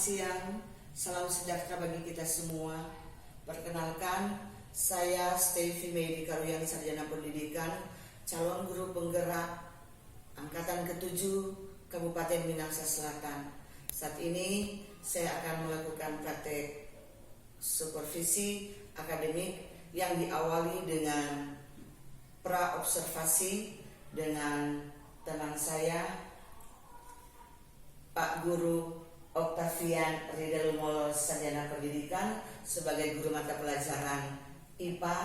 siang, salam sejahtera bagi kita semua. Perkenalkan, saya Stevie Medi Karuyan, sarjana pendidikan, calon guru penggerak angkatan ke-7 Kabupaten Minahasa Selatan. Saat ini saya akan melakukan praktek supervisi akademik yang diawali dengan pra-observasi dengan teman saya, Pak Guru Octavian Ridel Molo, sarjana pendidikan sebagai guru mata pelajaran IPA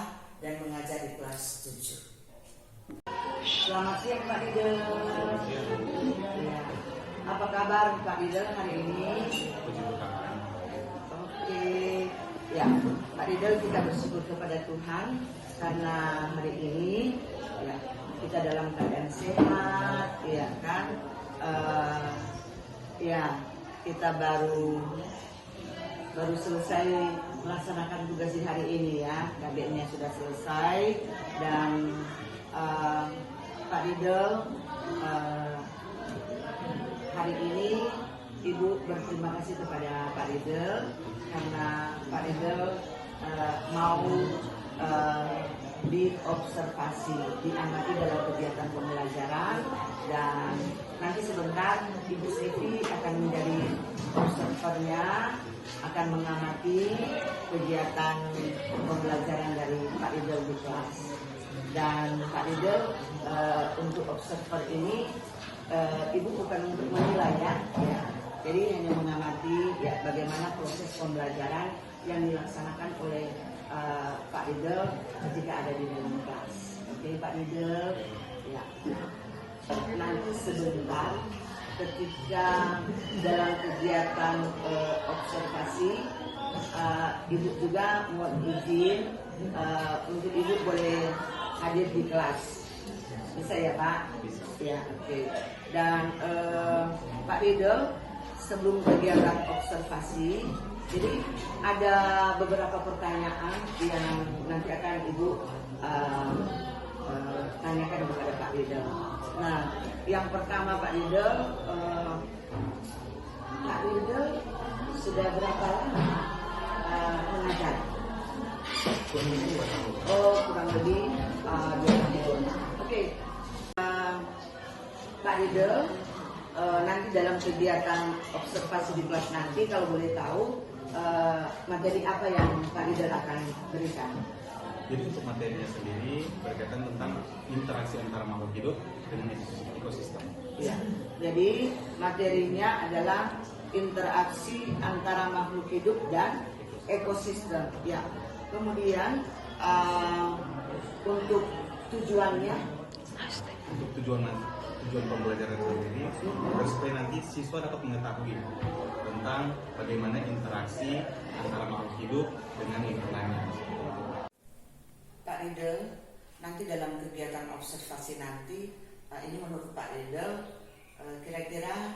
dan mengajar di kelas 7. Selamat siang Pak Ridel. Ya. Apa kabar Pak Ridel hari ini? Oke, ya Pak Ridel, kita bersyukur kepada Tuhan karena hari ini ya kita dalam keadaan sehat, ya kan? Ya, kita baru selesai melaksanakan tugas di hari ini ya. KBN-nya sudah selesai dan Pak Ridel, hari ini Ibu berterima kasih kepada Pak Ridel karena Pak Ridel mau diobservasi, diamati dalam kegiatan pembelajaran, dan nanti sebentar Ibu Siti akan menjadi observernya, akan mengamati kegiatan pembelajaran dari Pak Ridel di kelas. Dan Pak Ridel, untuk observer ini Ibu bukan untuk menilai ya. Jadi hanya mengamati ya bagaimana proses pembelajaran yang dilaksanakan oleh Pak Ridel ketika ada di dalam kelas. Oke Pak Ridel, ya. Nanti sebentar ketika dalam kegiatan observasi, Ibu juga mohon izin untuk Ibu boleh hadir di kelas. Bisa ya Pak? Bisa. Ya, oke. Dan Pak Ridel, sebelum kegiatan observasi, jadi ada beberapa pertanyaan yang nanti akan Ibu tanyakan kepada Pak Ridel. Nah, yang pertama Pak Ridel, Pak Ridel sudah berapa lama mengajar? Kurang lebih 2 tahun. Oke. Pak Ridel, nanti dalam kegiatan observasi di kelas nanti, kalau boleh tahu materi apa yang Pak Ridel akan berikan? Jadi untuk materinya sendiri berkaitan tentang interaksi antara makhluk hidup dengan ekosistem. Ya, jadi materinya adalah interaksi antara makhluk hidup dan ekosistem. Ya, kemudian untuk tujuannya, untuk tujuan pembelajaran sendiri agar supaya nanti siswa dapat mengetahui tentang bagaimana interaksi antara makhluk hidup dengan lingkungannya. Pak Ridel, nanti dalam kegiatan observasi nanti, ini menurut Pak Ridel, kira-kira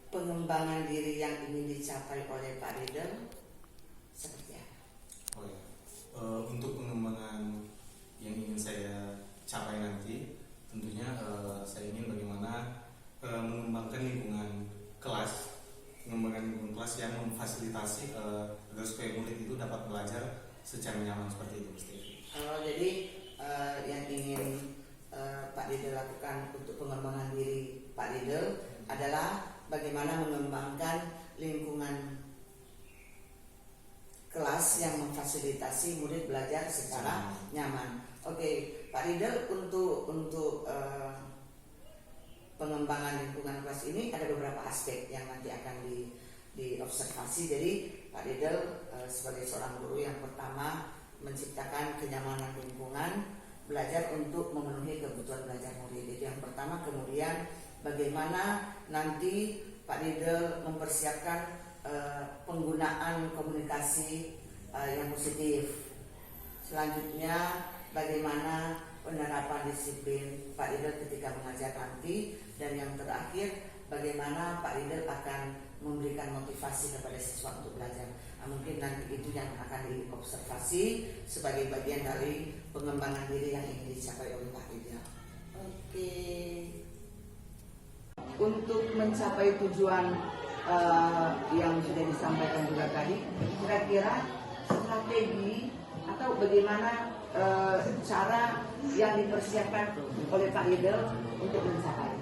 pengembangan diri yang ingin dicapai oleh Pak Ridel seperti apa? Untuk pengembangan yang ingin saya capai nanti, tentunya saya ingin bagaimana mengembangkan lingkungan kelas yang memfasilitasi agar supaya murid itu dapat belajar secara nyaman seperti itu. Jadi yang ingin Pak Ridel lakukan untuk pengembangan diri Pak Ridel adalah bagaimana mengembangkan lingkungan kelas yang memfasilitasi murid belajar secara nyaman. Oke, Pak Ridel, untuk pengembangan lingkungan kelas ini ada beberapa aspek yang nanti akan diobservasi. Jadi Pak Ridel sebagai seorang guru, yang pertama menciptakan kenyamanan lingkungan belajar untuk memenuhi kebutuhan belajar murid. Itu yang pertama. Kemudian bagaimana nanti Pak Ridel mempersiapkan penggunaan komunikasi yang positif. Selanjutnya bagaimana penerapan disiplin Pak Ridel ketika mengajar nanti. Dan yang terakhir, bagaimana Pak Ridel akan memberikan motivasi kepada siswa untuk belajar. Mungkin nanti itu yang akan diobservasi sebagai bagian dari pengembangan diri yang ingin dicapai oleh Pak Ridel. Oke. Untuk mencapai tujuan yang sudah disampaikan juga tadi, kira-kira strategi atau bagaimana cara yang dipersiapkan oleh Pak Riedel untuk mencapai?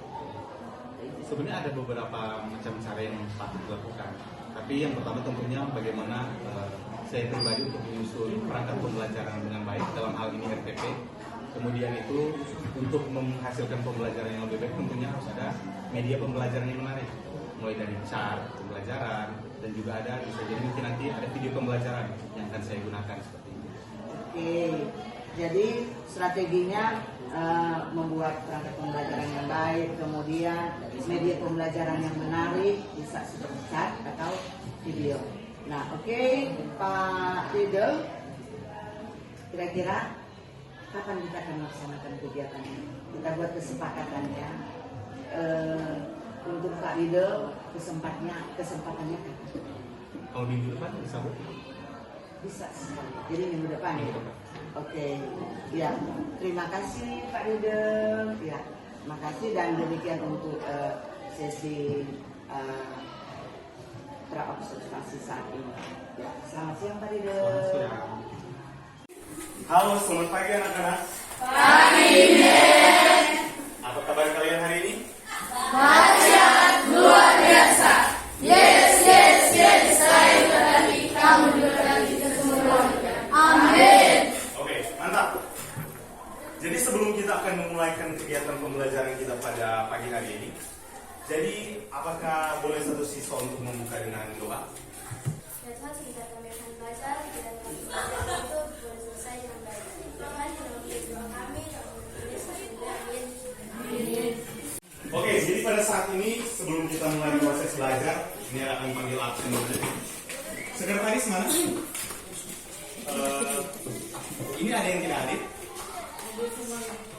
Sebenarnya ada beberapa macam cara yang patut dilakukan. Tapi yang pertama tentunya bagaimana saya pribadi untuk menyusun perangkat pembelajaran dengan baik, dalam hal ini RPP. Kemudian itu untuk menghasilkan pembelajaran yang lebih baik tentunya harus ada media pembelajaran yang menarik. Mulai dari chart pembelajaran dan juga ada bisa jadi mungkin nanti ada video pembelajaran yang akan saya gunakan seperti ini. Oke, jadi strateginya membuat perangkat pembelajaran yang baik, kemudian media pembelajaran yang menarik, bisa seperti chat atau video. Nah, oke, Pak Riedel, kira-kira kapan kita akan melaksanakan kegiatan ini? Kita buat kesepakatannya. Untuk Pak Riedel, kesempatannya kapan? Kalau minggu depan bisa Bu? Bisa sekali. Jadi minggu depan ya. Oke, ya. Terima kasih Pak Riedel. Ya, terima kasih dan demikian untuk sesi praobservasi saat ini. Ya, selamat siang Pak Riedel. Selamat siang. Halo, selamat pagi anak-anak. Pagi, Apa kabar kalian hari ini? Dahsyat, luar biasa. Yes, yes, yes, saya berani, kamu berani, kita semua. Amin. Oke, mantap. Jadi sebelum kita akan memulaikan kegiatan pembelajaran kita pada pagi hari ini, jadi apakah boleh satu siswa untuk membuka dengan doa? Tuhan, kita kami akan belajar dan belajar itu boleh selesai dengan baik. Tuhan, dalam doa kami, dalam Yesus, amin. Oke, jadi pada saat ini sebelum kita mulai proses belajar, ini akan panggil absen dulu. Sekretaris mana? Ini ada yang tidak hadir?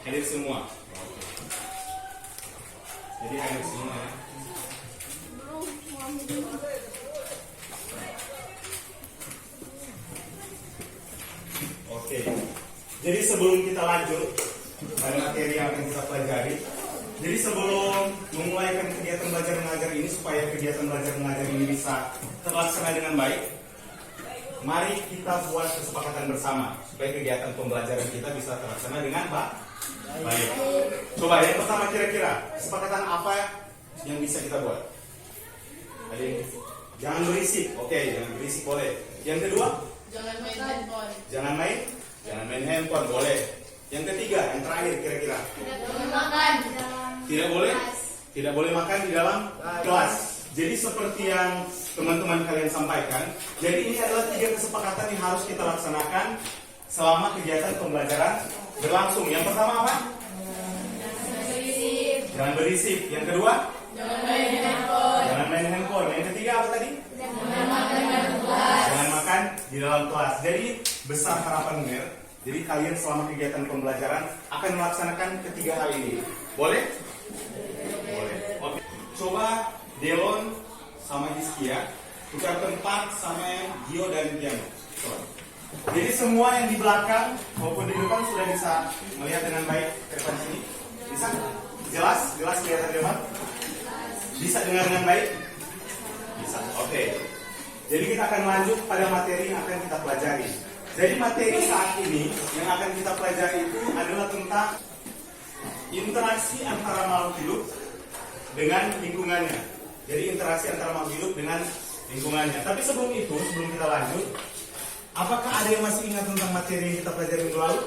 Hadir semua. Jadi hadir semua ya. Oke. Jadi sebelum kita lanjut pada materi yang akan kita pelajari, jadi sebelum memulaikan kegiatan belajar mengajar ini supaya kegiatan belajar mengajar ini bisa terlaksana dengan baik, mari kita buat kesepakatan bersama supaya kegiatan pembelajaran kita bisa terlaksana dengan baik. Coba yang pertama kira-kira kesepakatan apa yang bisa kita buat? Jangan berisik, oke, jangan berisik boleh. Yang kedua? Jangan main handphone. Jangan main handphone boleh. Yang ketiga, yang terakhir kira-kira? Jangan makan. Tidak boleh makan di dalam kelas. Jadi seperti yang teman-teman kalian sampaikan, jadi ini adalah 3 kesepakatan yang harus kita laksanakan selama kegiatan pembelajaran berlangsung. Yang pertama apa? Jangan berisik. Yang kedua? Jangan main handphone. Yang ketiga apa tadi? Jangan makan di dalam kelas. Jangan makan di dalam kelas. Jadi besar harapan Mer. Jadi kalian selama kegiatan pembelajaran akan melaksanakan ketiga hal ini. Boleh? Boleh. Oke. Coba Delon sama Hiskia tukar tempat sama Gio dan Piano. Coba. Jadi semua yang di belakang maupun di depan sudah bisa melihat dengan baik ke depan sini. Bisa? Jelas kelihatan depan? Bisa dengar dengan baik? Bisa. Oke. Jadi kita akan lanjut pada materi yang akan kita pelajari. Jadi materi saat ini yang akan kita pelajari itu adalah tentang interaksi antara makhluk hidup dengan lingkungannya. Jadi interaksi antara makhluk hidup dengan lingkungannya. Tapi sebelum kita lanjut, apakah ada yang masih ingat tentang materi yang kita pelajari minggu lalu?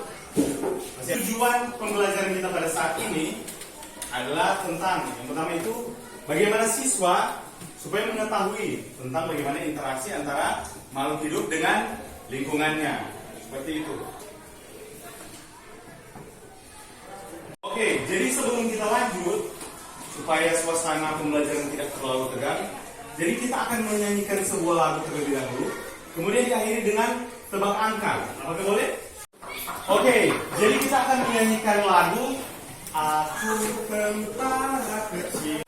Tujuan pembelajaran kita pada saat ini adalah tentang yang pertama itu bagaimana siswa supaya mengetahui tentang bagaimana interaksi antara makhluk hidup dengan lingkungannya. Seperti itu. Oke, jadi sebelum kita lanjut, supaya suasana pembelajaran tidak terlalu tegang, jadi kita akan menyanyikan sebuah lagu terlebih dahulu, kemudian diakhiri dengan tebak angka. Apakah boleh? Oke, jadi kita akan menyanyikan lagu Aku Tentara Kecil.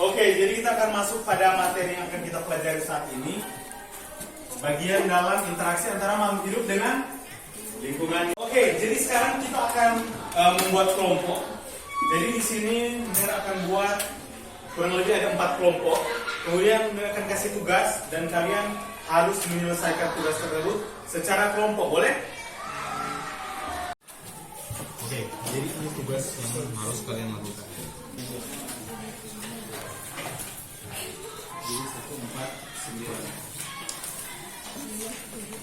Oke, jadi kita akan masuk pada materi yang akan kita pelajari saat ini. Bagian dalam interaksi antara makhluk hidup dengan lingkungan. Oke, jadi sekarang kita akan membuat kelompok. Jadi di sini Mer akan buat kurang lebih ada 4 kelompok. Kemudian akan kasih tugas dan kalian harus menyelesaikan tugas tersebut secara kelompok, boleh? Oke, jadi ini tugas yang harus kalian lakukan. Jadi 1, 4, 9.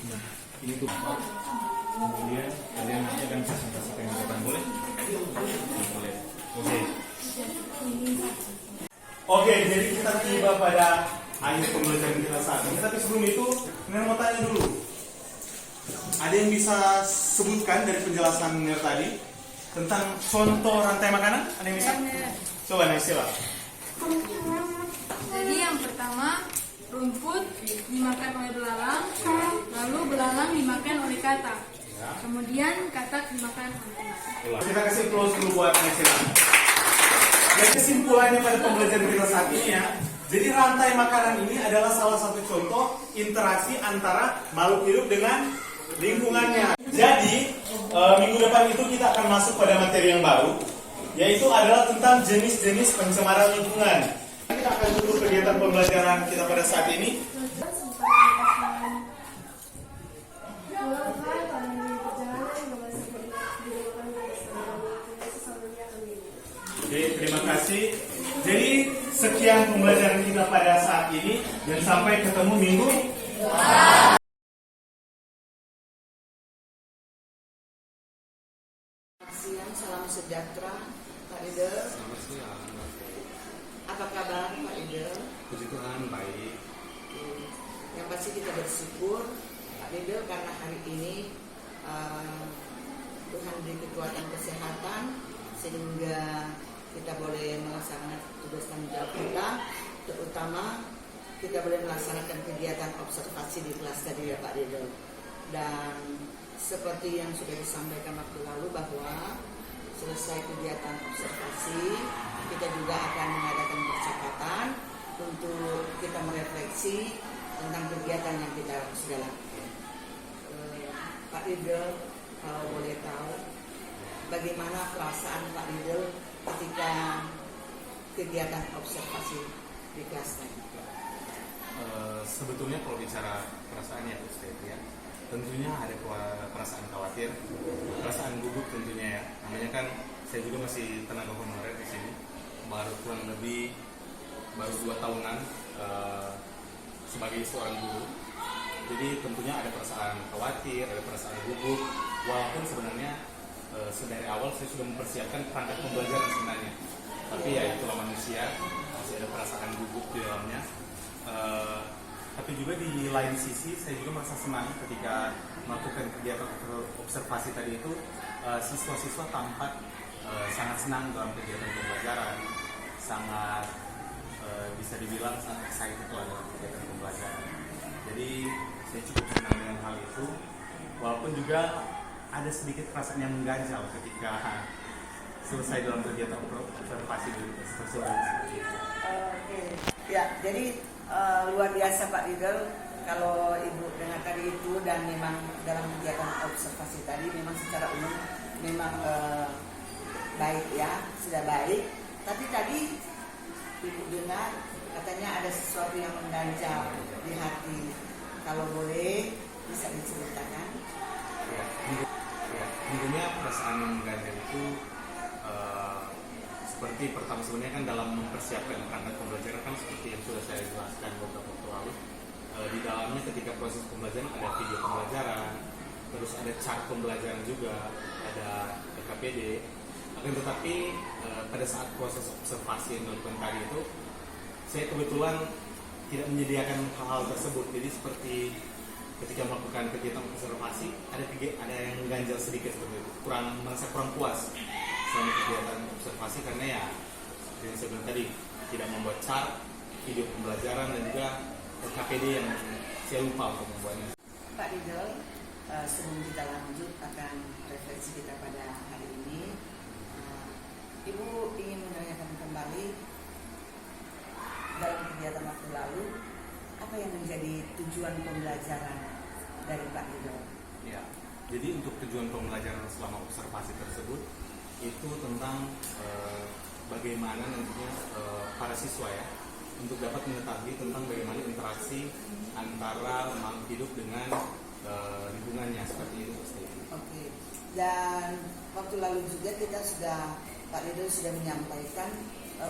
Nah, ini tuh 4. Kemudian kalian nanti akan presentasikan yang depan, boleh? Boleh. Oke. Oke, jadi kita tiba pada akhir pembelajaran kita saat ini. Tapi sebelum itu, Ner mau tanya dulu. Ada yang bisa sebutkan dari penjelasan Ner tadi tentang contoh rantai makanan? Ada yang bisa? Coba Ner, sila. Jadi yang pertama, rumput dimakan oleh belalang, lalu belalang dimakan oleh katak. Kemudian katak dimakan oleh belalang. Kita kasih close dulu buat Ner, sila. Dan kesimpulannya pada pembelajaran kita saat ini ya, jadi rantai makanan ini adalah salah satu contoh interaksi antara makhluk hidup dengan lingkungannya. Jadi minggu depan itu kita akan masuk pada materi yang baru, yaitu adalah tentang jenis-jenis pencemaran lingkungan. Kita akan tutup kegiatan pembelajaran kita pada saat ini. Oke, terima kasih. Jadi sekian pembelajaran kita pada saat ini dan sampai ketemu minggu. Siang, salam sejahtera, Pak Ridel. Selamat siang. Apa kabar, Pak Ridel? Puji Tuhan, baik. Yang pasti kita bersyukur, Pak Ridel, karena hari ini Tuhan beri kekuatan kesehatan sehingga kita boleh melaksanakan tugas tanggung jawab kita, terutama kita boleh melaksanakan kegiatan observasi di kelas tadi ya Pak Ridel. Dan seperti yang sudah disampaikan waktu lalu bahwa selesai kegiatan observasi, kita juga akan mengadakan percakapan untuk kita merefleksi tentang kegiatan yang kita sudah lakukan. Pak Ridel, kalau boleh tahu, bagaimana perasaan Pak Ridel ketika kegiatan observasi di kelas tadi? Sebetulnya kalau bicara perasaan ya Ustaz ya, tentunya ada perasaan khawatir, perasaan gugup tentunya ya. Namanya kan saya juga masih tenaga honorer di sini, baru kurang lebih 2 tahunan sebagai seorang guru. Jadi tentunya ada perasaan khawatir, ada perasaan gugup. Walaupun sebenarnya sedari awal saya sudah mempersiapkan perangkat pembelajaran sebenarnya. Tapi ya itulah manusia, masih ada perasaan gugup di dalamnya. Tapi juga di lain sisi saya juga merasa senang ketika melakukan kegiatan observasi tadi itu, siswa-siswa tampak sangat senang dalam kegiatan pembelajaran, sangat bisa dibilang sangat excited dalam kegiatan pembelajaran. Jadi saya cukup senang dengan hal itu, walaupun juga ada sedikit perasaan yang mengganjal ketika selesai dalam kegiatan observasi tersebut. Oke, ya jadi luar biasa Pak Ridel kalau Ibu dengar tadi itu, dan memang dalam kegiatan observasi tadi memang secara umum memang baik ya, sudah baik. Tapi tadi Ibu dengar katanya ada sesuatu yang mengganjal di hati. Kalau boleh bisa diceritakan? Ya, tentunya perasaan yang mengganjal itu seperti pertama sebenarnya kan dalam mempersiapkan perangkat pembelajaran kan seperti yang sudah saya jelaskan beberapa waktu lalu, di dalamnya ketika proses pembelajaran ada video pembelajaran, terus ada chart pembelajaran juga, ada PKPD. Akan tetapi pada saat proses observasi yang dilakukan tadi itu, saya kebetulan tidak menyediakan hal-hal tersebut. Jadi seperti ketika melakukan kegiatan observasi ada yang mengganjal sedikit seperti itu, merasa kurang puas selama kegiatan observasi karena ya seperti yang saya bilang tadi, tidak membuat chart, video pembelajaran dan juga KPD yang saya lupa untuk membuatnya. Pak Ridel, sebelum kita lanjut akan refleksi kita pada hari ini, Ibu ingin menanyakan kembali dalam kegiatan waktu lalu, apa yang menjadi tujuan pembelajaran dari Pak Ridel? Ya, jadi untuk tujuan pembelajaran selama observasi tersebut itu tentang bagaimana nantinya para siswa ya untuk dapat mengetahui tentang bagaimana interaksi antara makhluk hidup dengan lingkungannya, seperti itu pasti. Oke. Dan waktu lalu juga Pak Riddle sudah menyampaikan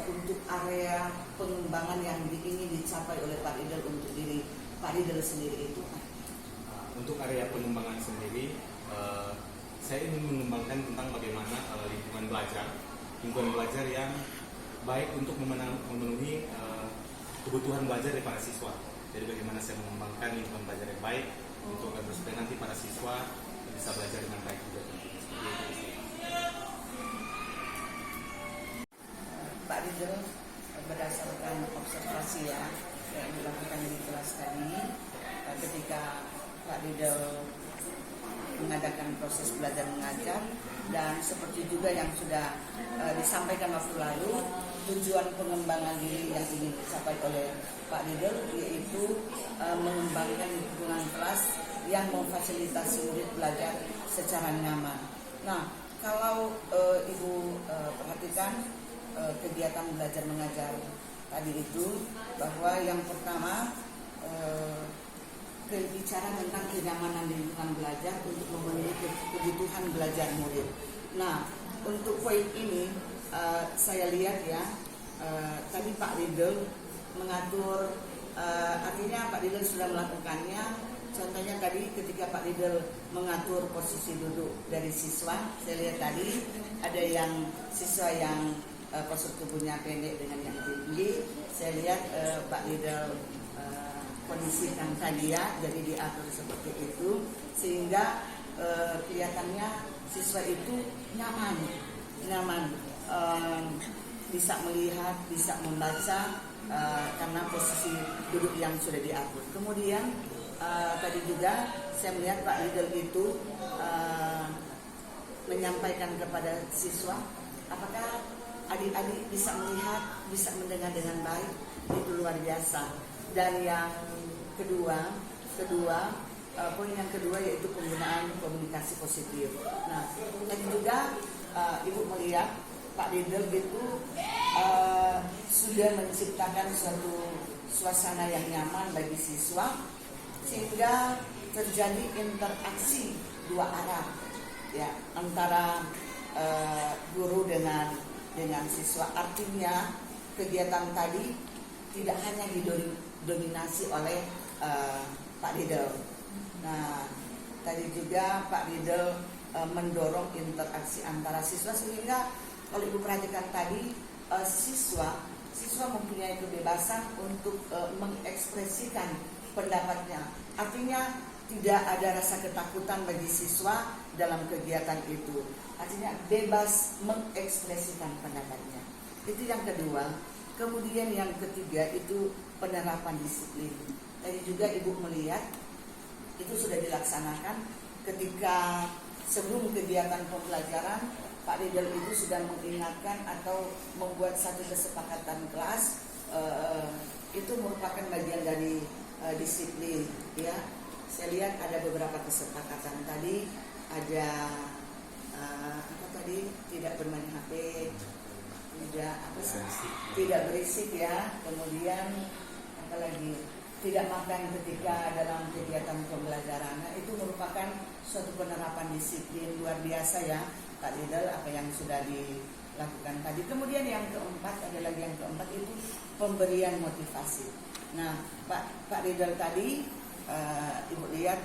untuk area pengembangan yang ingin dicapai oleh Pak Riddle untuk diri Pak Riddle sendiri itu. Untuk area pengembangan sendiri, saya ingin mengembangkan tentang bagaimana lingkungan belajar yang baik untuk memenuhi kebutuhan belajar dari para siswa. Jadi bagaimana saya mengembangkan lingkungan belajar yang baik untuk agar supaya nanti para siswa bisa belajar dengan baik juga. Pak Riddle, berdasarkan observasi yang dilakukan di kelas tadi, ketika Pak Riddle mengadakan proses belajar mengajar, dan seperti juga yang sudah disampaikan waktu lalu, tujuan pengembangan diri yang ingin dicapai oleh Pak Riddle yaitu mengembangkan lingkungan kelas yang memfasilitasi murid belajar secara nyaman. Nah, kalau Ibu perhatikan kegiatan belajar mengajar tadi itu, bahwa yang pertama berbicara tentang kenyamanan lingkungan belajar untuk memenuhi kebutuhan belajar murid. Nah, untuk poin ini saya lihat ya, tadi Pak Riddle mengatur, artinya Pak Riddle sudah melakukannya. Contohnya tadi ketika Pak Riddle mengatur posisi duduk dari siswa, saya lihat tadi ada yang siswa yang postur tubuhnya pendek dengan yang tinggi. Saya lihat Pak Riddle kondisikan tadi ya, jadi diatur seperti itu sehingga kelihatannya siswa itu nyaman, bisa melihat, bisa membaca karena posisi duduk yang sudah diatur. Kemudian tadi juga saya melihat Pak Riddle itu menyampaikan kepada siswa, apakah adik-adik bisa melihat, bisa mendengar dengan baik, itu luar biasa. Dan yang kedua, poin yang kedua yaitu penggunaan komunikasi positif. Nah, tadi juga Ibu melihat Pak Riddle itu sudah menciptakan suatu suasana yang nyaman bagi siswa sehingga terjadi interaksi dua arah ya antara guru dengan siswa. Artinya kegiatan tadi tidak hanya didominasi oleh Pak Riddle. Nah, tadi juga Pak Riddle mendorong interaksi antara siswa sehingga kalau Ibu perhatikan tadi siswa mempunyai kebebasan untuk mengekspresikan pendapatnya. Artinya tidak ada rasa ketakutan bagi siswa dalam kegiatan itu. Artinya bebas mengekspresikan pendapatnya. Itu yang kedua. Kemudian yang ketiga itu penerapan disiplin. Tadi juga Ibu melihat itu sudah dilaksanakan ketika sebelum kegiatan pembelajaran Pak Riddle itu sudah mengingatkan atau membuat satu kesepakatan kelas, itu merupakan bagian dari disiplin ya. Saya lihat ada beberapa kesepakatan tadi, ada tidak bermain HP, tidak berisik ya, kemudian tidak makan ketika dalam kegiatan pembelajaran. Nah, itu merupakan suatu penerapan disiplin luar biasa ya Pak Riddle apa yang sudah dilakukan tadi. Kemudian yang keempat, ada lagi yang keempat itu pemberian motivasi. Nah, Pak Riddle tadi Ibu lihat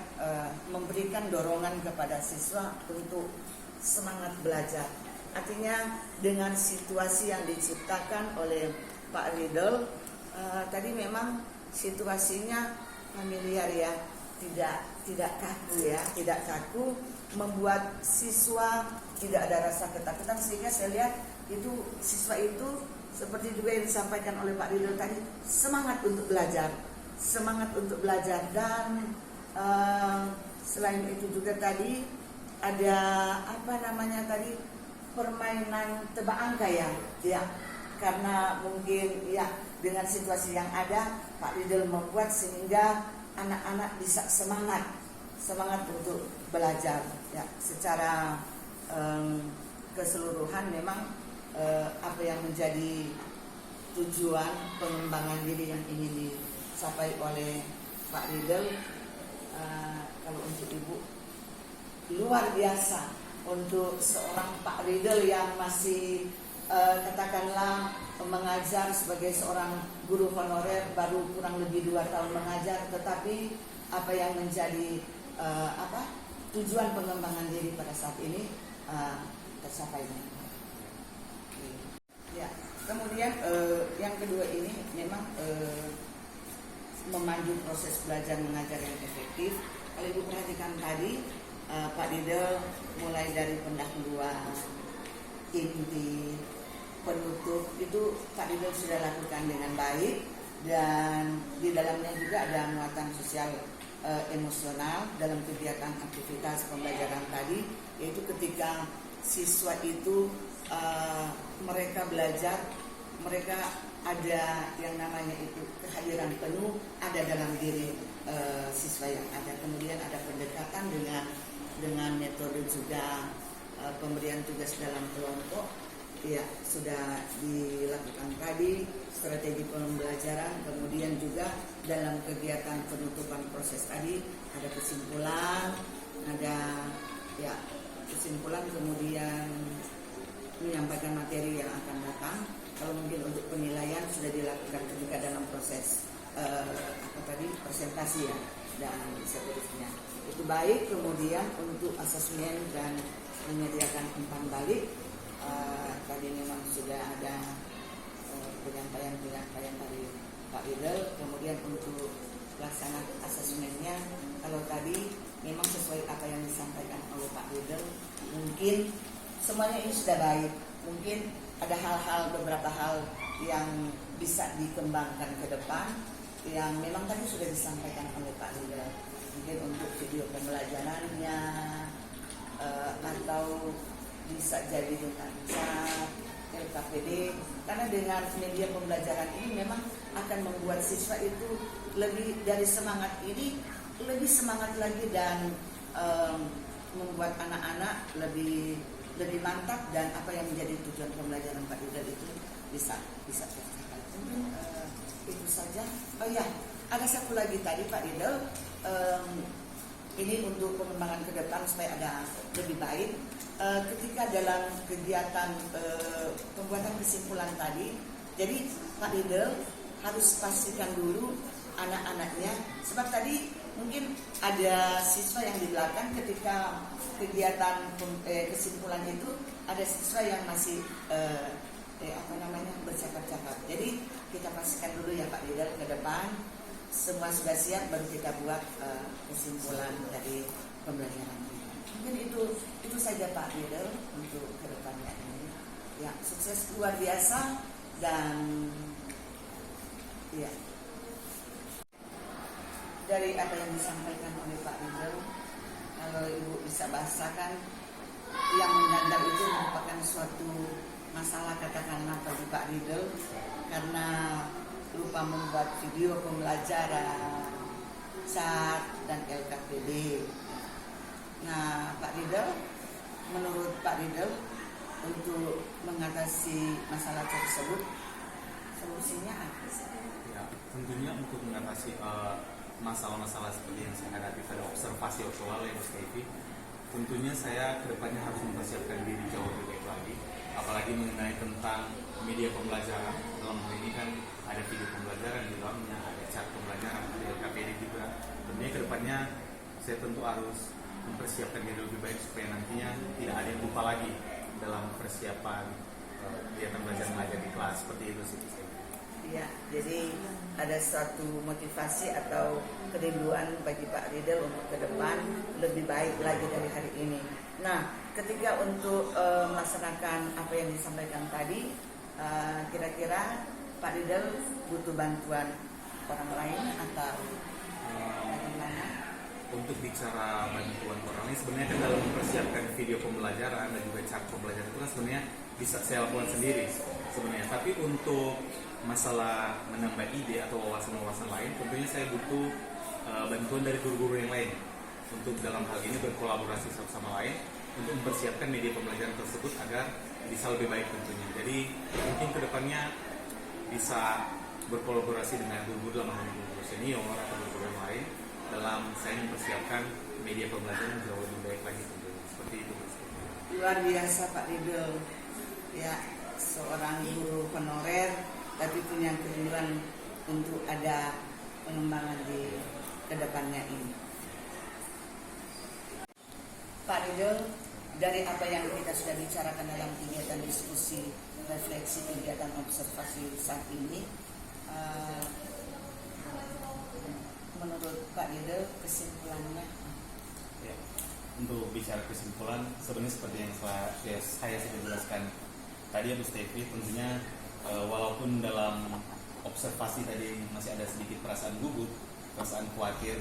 memberikan dorongan kepada siswa untuk semangat belajar. Artinya dengan situasi yang diciptakan oleh Pak Riddle tadi memang situasinya familiar ya, tidak kaku, membuat siswa tidak ada rasa ketakutan sehingga saya lihat itu siswa itu seperti juga yang disampaikan oleh Pak Riddle tadi, semangat untuk belajar dan selain itu juga tadi ada permainan tebak angka ya karena mungkin ya dengan situasi yang ada Pak Riddle membuat sehingga anak-anak bisa semangat untuk belajar ya. Secara keseluruhan memang apa yang menjadi tujuan pengembangan diri yang ingin dicapai oleh Pak Riedel, kalau untuk Ibu luar biasa untuk seorang Pak Riedel yang masih katakanlah mengajar sebagai seorang guru honorer, baru kurang lebih 2 tahun mengajar, tetapi apa yang menjadi tujuan pengembangan diri pada saat ini tercapai. Ya, kemudian yang kedua ini memang memandu proses belajar mengajar yang efektif. Kalau Ibu perhatikan tadi, Pak Riedel mulai dari pendahuluan, inti, penutup itu Pak Riedel sudah lakukan dengan baik, dan di dalamnya juga ada muatan sosial emosional dalam kegiatan aktivitas pembelajaran tadi, yaitu ketika siswa itu mereka belajar, mereka ada yang namanya itu kehadiran penuh ada dalam diri siswa yang ada. Kemudian ada pendekatan dengan metode juga pemberian tugas dalam kelompok, ya sudah dilakukan tadi, strategi pembelajaran. Kemudian juga dalam kegiatan penutupan proses tadi ada kesimpulan, kesimpulan, kemudian menyampaikan materi yang akan datang. Kalau mungkin untuk penilaian sudah dilakukan ketika dalam proses presentasi ya, dan seterusnya. Itu baik. Kemudian untuk asesmen dan menyediakan umpan balik, tadi memang sudah ada penyampaian dari Pak Riedel. Kemudian untuk pelaksanaan asesmennya, kalau tadi memang sesuai apa yang disampaikan oleh Pak Riedel, mungkin semuanya ini sudah baik. Mungkin ada beberapa hal yang bisa dikembangkan ke depan, yang memang tadi sudah disampaikan oleh Pak Riedel. Mungkin untuk video pembelajarannya, atau bisa jadi dengan chat, LKPD, karena dengan media pembelajaran ini memang akan membuat siswa itu lebih dari semangat ini, lebih semangat lagi, dan membuat anak-anak lebih mantap, dan apa yang menjadi tujuan pembelajaran Pak Riedel itu bisa tercapai. Itu saja. Oh ya, ada satu lagi tadi Pak Riedel, ini untuk pengembangan ke depan supaya ada lebih baik. Ketika dalam kegiatan pembuatan kesimpulan tadi, jadi Pak Riedel harus pastikan dulu anak-anaknya, sebab tadi mungkin ada siswa yang di belakang ketika kegiatan kesimpulan itu ada siswa yang masih bercakap-cakap. Jadi kita pastikan dulu ya Pak Riedel, ke depan semua sudah siap, baru kita buat kesimpulan dari pembelajaran kita. Mungkin itu saja Pak Riedel untuk ke depannya ini. Ya, sukses luar biasa, dan ya, dari apa yang disampaikan oleh Pak Riedel, kalau Ibu bisa bahasakan, yang menggandak itu merupakan suatu masalah katakanlah bagi Pak Riedel, karena lupa membuat video pembelajaran, chat, dan LKPD. Nah, Pak Riedel, menurut Pak Riedel, untuk mengatasi masalah tersebut, solusinya apa sih? Ya, tentunya untuk mengatasi masalah-masalah seperti yang saya hadapi pada observasi waktu ya Mas Kaifi, tentunya saya kedepannya harus mempersiapkan diri jauh lebih baik lagi, apalagi mengenai tentang media pembelajaran. Dalam hal ini kan ada video pembelajaran di dalamnya, ada chat pembelajaran, ada LKPD juga. Tentunya kedepannya saya tentu harus mempersiapkan diri lebih baik supaya nantinya tidak ada yang lupa lagi dalam persiapan kegiatan belajar mengajar di kelas. Seperti itu sih. Ya, jadi ada suatu motivasi atau kerinduan bagi Pak Riedel untuk ke depan lebih baik lagi dari hari ini. Nah, ketika untuk melaksanakan apa yang disampaikan tadi, kira-kira Pak Riedel butuh bantuan orang lain atau bagaimana? Untuk bicara bantuan orang lain, sebenarnya kan dalam mempersiapkan video pembelajaran dan juga cara pembelajaran itu kan sebenarnya bisa saya lakukan sendiri sebenarnya. Tapi untuk masalah menambah ide atau wawasan-wawasan lain, tentunya saya butuh bantuan dari guru-guru yang lain untuk dalam hal ini berkolaborasi satu sama lain untuk mempersiapkan media pembelajaran tersebut agar bisa lebih baik tentunya. Jadi mungkin kedepannya bisa berkolaborasi dengan guru dalam hal ini guru senior atau guru yang lain dalam saya mempersiapkan media pembelajaran jauh lebih baik lagi tentunya. Seperti itu. Luar biasa Pak Riddle, ya seorang guru honorer tapi punya keinginan untuk ada pengembangan di kedepannya ini. Pak Riddle, dari apa yang kita sudah bicarakan dalam kegiatan diskusi refleksi kegiatan observasi saat ini, menurut Pak Riddle kesimpulannya? Ya, untuk bicara kesimpulan, sebenarnya seperti yang saya sudah jelaskan tadi ya Bu Stevi, tentunya walaupun dalam observasi tadi masih ada sedikit perasaan gugup, perasaan khawatir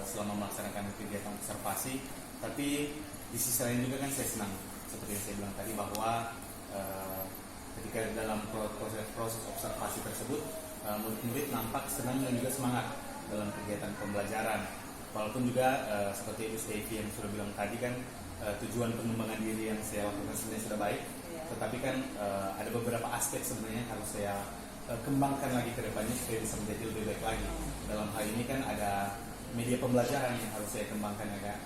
selama melaksanakan kegiatan observasi, tapi di sisi lain juga kan saya senang seperti yang saya bilang tadi bahwa ketika dalam proses observasi tersebut murid-murid nampak senang dan juga semangat dalam kegiatan pembelajaran. Walaupun juga seperti Ibu Stevi yang sudah bilang tadi kan tujuan pengembangan diri yang saya lakukan sebenarnya sudah baik, tetapi kan ada beberapa aspek sebenarnya harus saya kembangkan lagi ke depannya supaya bisa menjadi lebih baik lagi. Dalam hal ini kan ada media pembelajaran yang harus saya kembangkan agar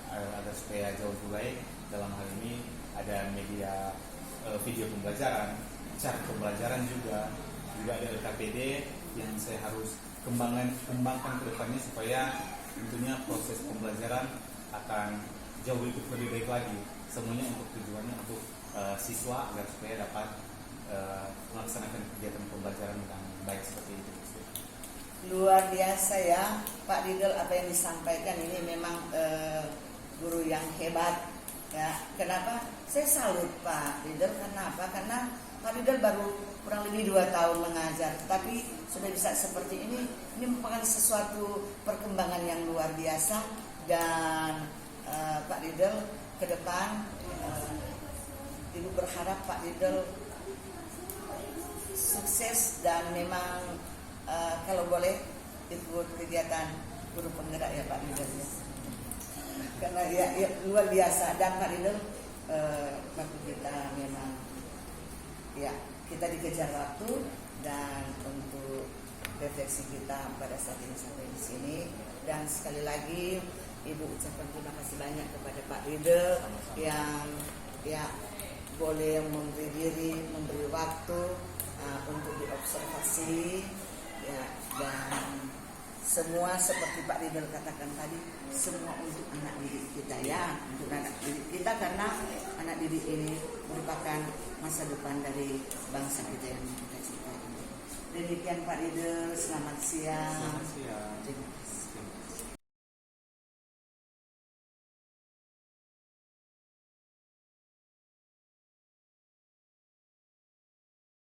supaya jauh lebih baik. Dalam hal ini ada media video pembelajaran, cara pembelajaran juga ada LKPD yang saya harus kembangkan ke depannya supaya tentunya proses pembelajaran akan jauh lebih baik lagi. Semuanya untuk tujuannya untuk siswa agar supaya dapat melaksanakan kegiatan pembelajaran dengan baik seperti itu. Luar biasa ya Pak Riddle, apa yang disampaikan ini memang guru yang hebat ya. Kenapa? Saya salut Pak Riddle, karena apa? Karena Pak Riddle baru kurang lebih 2 tahun mengajar, tapi sudah bisa seperti ini merupakan sesuatu perkembangan yang luar biasa. Dan Pak Riddle ke depan, Ibu berharap Pak Riddle sukses dan memang kalau boleh ikut kegiatan guru penggerak ya Pak Riddle ya. Karena ya luar biasa. Dan Pak Riddle, waktu kita memang ya kita dikejar waktu, dan untuk refleksi kita pada saat ini sampai di sini. Dan sekali lagi Ibu ucapkan terima kasih banyak kepada Pak Riddle yang ya boleh memberi diri, memberi waktu untuk diobservasi ya. Dan semua seperti Pak Riddle katakan tadi, semua untuk anak didik kita ya, untuk anak didik kita, karena anak didik ini merupakan masa depan dari bangsa kita yang kita cintai. Demikian Pak Riddle, selamat siang. Selamat siang. Terima kasih.